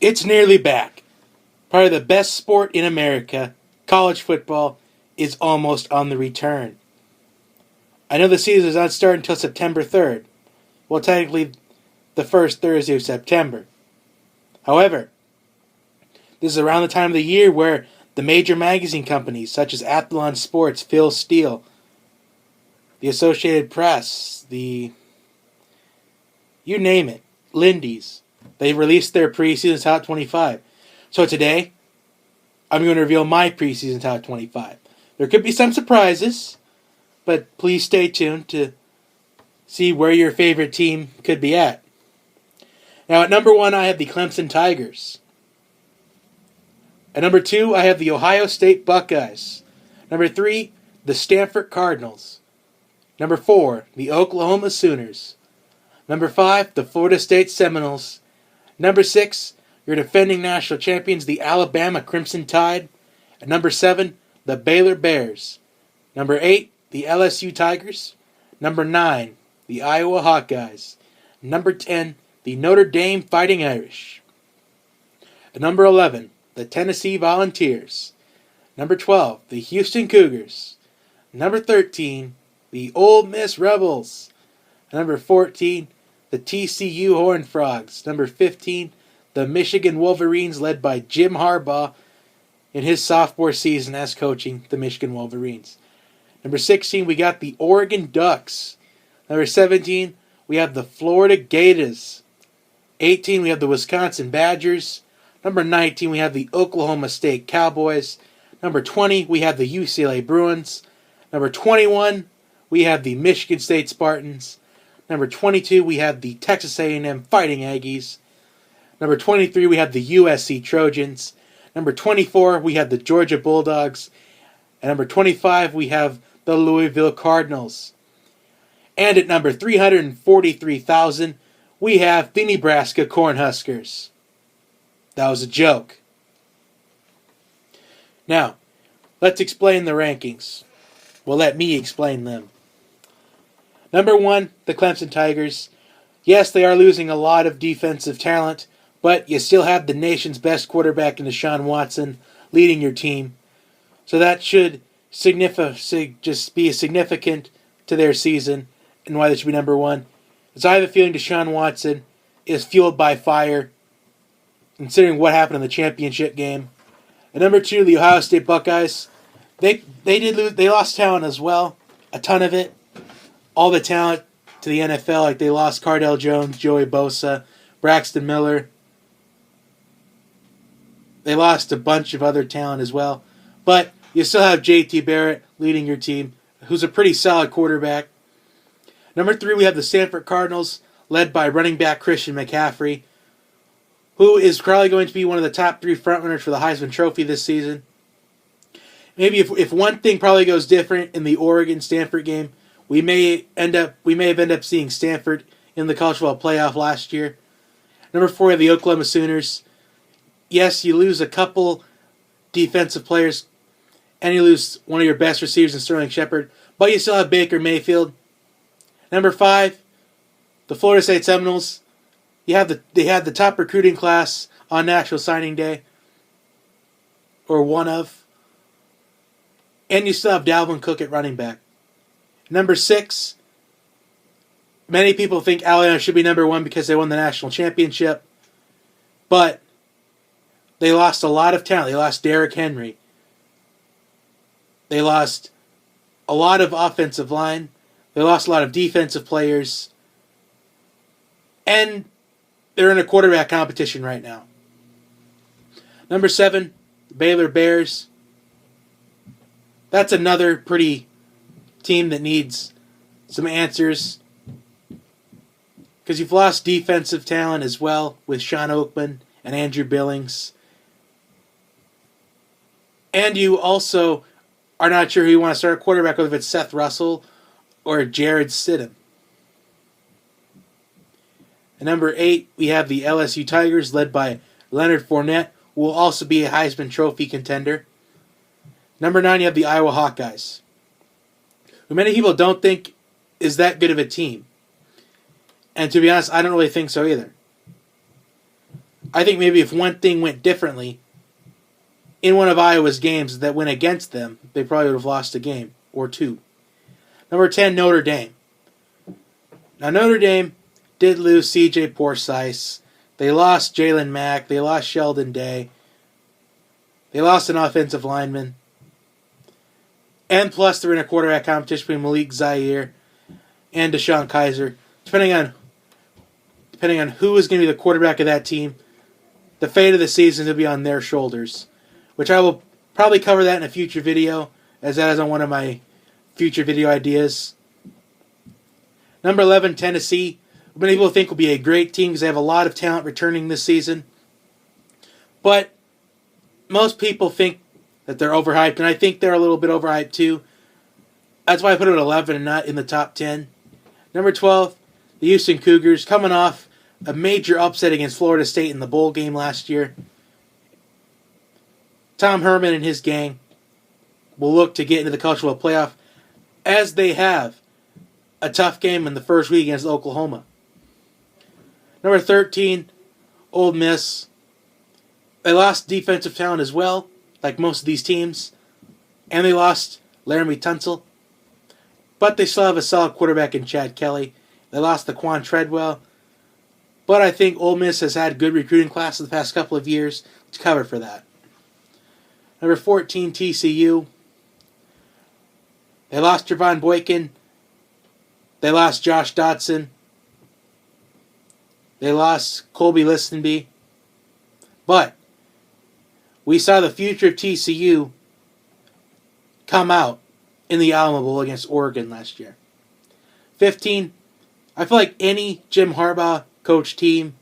It's nearly back. Probably the best sport in America, college football, is almost on the return. I know the season does not start until September 3rd. Well, technically, the first Thursday of September. However, this is around the time of the year where the major magazine companies, such as Athlon Sports, Phil Steele, the Associated Press, you name it, Lindy's, they released their preseason top 25. So today, I'm going to reveal my preseason top 25. There could be some surprises, but please stay tuned to see where your favorite team could be at. Now, at number 1, I have the Clemson Tigers. At number 2, I have the Ohio State Buckeyes. Number 3, the Stanford Cardinals. Number 4, the Oklahoma Sooners. Number 5, the Florida State Seminoles. Number 6, your defending national champions, the Alabama Crimson Tide. At number 7, the Baylor Bears. Number 8, the LSU Tigers. Number 9, the Iowa Hawkeyes. Number 10, the Notre Dame Fighting Irish. At number 11, the Tennessee Volunteers. Number 12, the Houston Cougars. Number 13, the Ole Miss Rebels. Number 14, the TCU Horned Frogs. Number 15, the Michigan Wolverines, led by Jim Harbaugh in his sophomore season as coaching the Michigan Wolverines. Number 16, we got the Oregon Ducks. Number 17, we have the Florida Gators. 18, we have the Wisconsin Badgers. Number 19, we have the Oklahoma State Cowboys. Number 20, we have the UCLA Bruins. Number 21, we have the Michigan State Spartans. Number 22, we have the Texas A&M Fighting Aggies. Number 23, we have the USC Trojans. Number 24, we have the Georgia Bulldogs. And number 25, we have the Louisville Cardinals. And at number 343,000, we have the Nebraska Cornhuskers. That was a joke. Now, let's explain the rankings. Well, let me explain them. Number 1, the Clemson Tigers. Yes, they are losing a lot of defensive talent, but you still have the nation's best quarterback in Deshaun Watson leading your team. So that should just be significant to their season and why they should be number 1. As I have a feeling Deshaun Watson is fueled by fire, considering what happened in the championship game. And number 2, the Ohio State Buckeyes. They lost talent as well, a ton of it. All the talent to the NFL, like they lost Cardell Jones, Joey Bosa, Braxton Miller. They lost a bunch of other talent as well. But you still have J.T. Barrett leading your team, who's a pretty solid quarterback. Number 3, we have the Stanford Cardinals, led by running back Christian McCaffrey, who is probably going to be one of the top 3 frontrunners for the Heisman Trophy this season. Maybe if one thing probably goes different in the Oregon-Stanford game, we may have ended up seeing Stanford in the college football playoff last year. Number 4, we have the Oklahoma Sooners. Yes, you lose a couple defensive players, and you lose one of your best receivers in Sterling Shepard, but you still have Baker Mayfield. Number 5, the Florida State Seminoles. They had the top recruiting class on National Signing Day, or one of, and you still have Dalvin Cook at running back. Number 6, many people think Alabama should be number 1 because they won the national championship, but they lost a lot of talent. They lost Derrick Henry. They lost a lot of offensive line. They lost a lot of defensive players. And they're in a quarterback competition right now. Number 7, the Baylor Bears. That's another pretty team that needs some answers, because you've lost defensive talent as well with Sean Oakman and Andrew Billings. And you also are not sure who you want to start a quarterback, whether it's Seth Russell or Jared Stidham. At number 8, we have the LSU Tigers, led by Leonard Fournette, who will also be a Heisman Trophy contender. Number 9, you have the Iowa Hawkeyes, who many people don't think is that good of a team. And to be honest, I don't really think so either. I think maybe if one thing went differently in one of Iowa's games that went against them, they probably would have lost a game or two. Number 10, Notre Dame. Now, Notre Dame did lose C.J. Forsyth. They lost Jalen Mack. They lost Sheldon Day. They lost an offensive lineman. And plus, they're in a quarterback competition between Malik Zaire and Deshaun Kaiser. Depending on who is going to be the quarterback of that team, the fate of the season will be on their shoulders, which I will probably cover that in a future video, as that is on one of my future video ideas. Number 11, Tennessee. Many people think will be a great team because they have a lot of talent returning this season. But most people think that they're overhyped, and I think they're a little bit overhyped too. That's why I put them at 11 and not in the top 10. Number 12, the Houston Cougars, coming off a major upset against Florida State in the bowl game last year. Tom Herman and his gang will look to get into the College Football Playoff, as they have a tough game in the first week against Oklahoma. Number 13, Ole Miss. They lost defensive talent as well, like most of these teams, and they lost Laramie Tunsil. But they still have a solid quarterback in Chad Kelly. They lost Laquan Treadwell. But I think Ole Miss has had good recruiting classes the past couple of years to cover for that. Number 14, TCU. They lost Javon Boykin. They lost Josh Dotson. They lost Colby Listenby. But we saw the future of TCU come out in the Alamo Bowl against Oregon last year. 15, I feel like any Jim Harbaugh coach team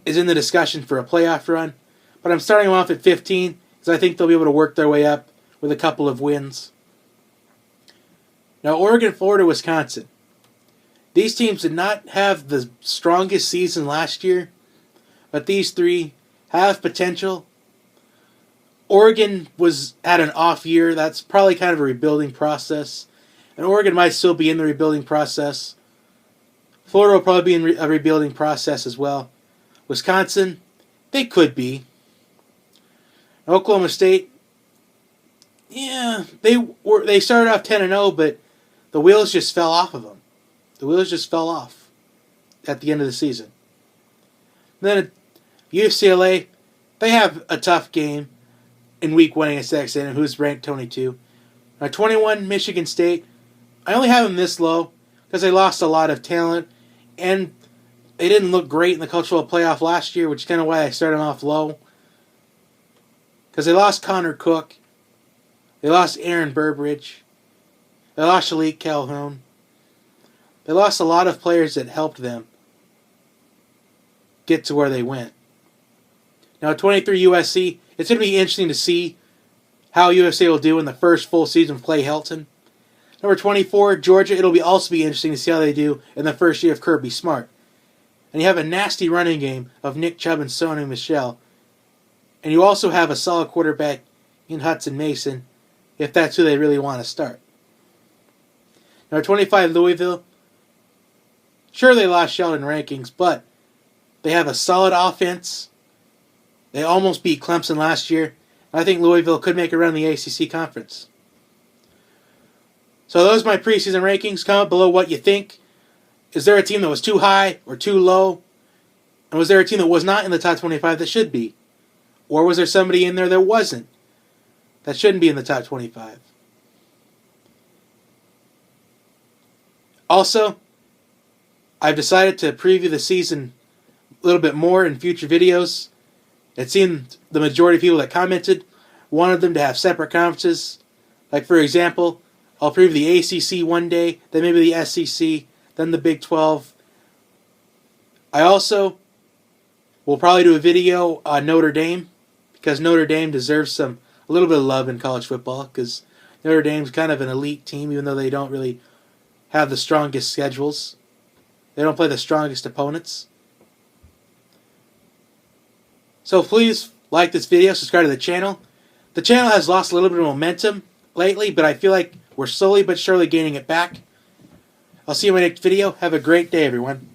is in the discussion for a playoff run. But I'm starting them off at 15 because I think they'll be able to work their way up with a couple of wins. Now, Oregon, Florida, Wisconsin. These teams did not have the strongest season last year, but these three have potential. Oregon had an off year. That's probably kind of a rebuilding process. And Oregon might still be in the rebuilding process. Florida will probably be in a rebuilding process as well. Wisconsin, they could be. Oklahoma State, yeah, they started off 10-0, but the wheels just fell off of them. The wheels just fell off at the end of the season. Then UCLA, they have a tough game in week 1 against Texas A&M, who's ranked 22. Now, 21, Michigan State. I only have them this low because they lost a lot of talent, and they didn't look great in the cultural playoff last year, which is kind of why I started them off low. Because they lost Connor Cook. They lost Aaron Burbridge. They lost Shalik Calhoun. They lost a lot of players that helped them get to where they went. Now, 23 USC, it's going to be interesting to see how USC will do in the first full season of Clay Helton. Number 24, Georgia, it'll also be interesting to see how they do in the first year of Kirby Smart. And you have a nasty running game of Nick Chubb and Sony Michel. And you also have a solid quarterback in Hudson Mason, if that's who they really want to start. Number 25, Louisville. Sure, they lost Sheldon Rankings, but they have a solid offense. They almost beat Clemson last year. I think Louisville could make a run in the ACC Conference. So those are my preseason rankings. Comment below what you think. Is there a team that was too high or too low? And was there a team that was not in the top 25 that should be? Or was there somebody in there that wasn't, that shouldn't be in the top 25? Also, I've decided to preview the season a little bit more in future videos. It seemed the majority of people that commented wanted them to have separate conferences. Like, for example, I'll preview the ACC one day, then maybe the SEC, then the Big 12. I also will probably do a video on Notre Dame, because Notre Dame deserves a little bit of love in college football, because Notre Dame's kind of an elite team, even though they don't really have the strongest schedules. They don't play the strongest opponents. So please like this video, subscribe to the channel. The channel has lost a little bit of momentum lately, but I feel like we're slowly but surely gaining it back. I'll see you in my next video. Have a great day, everyone.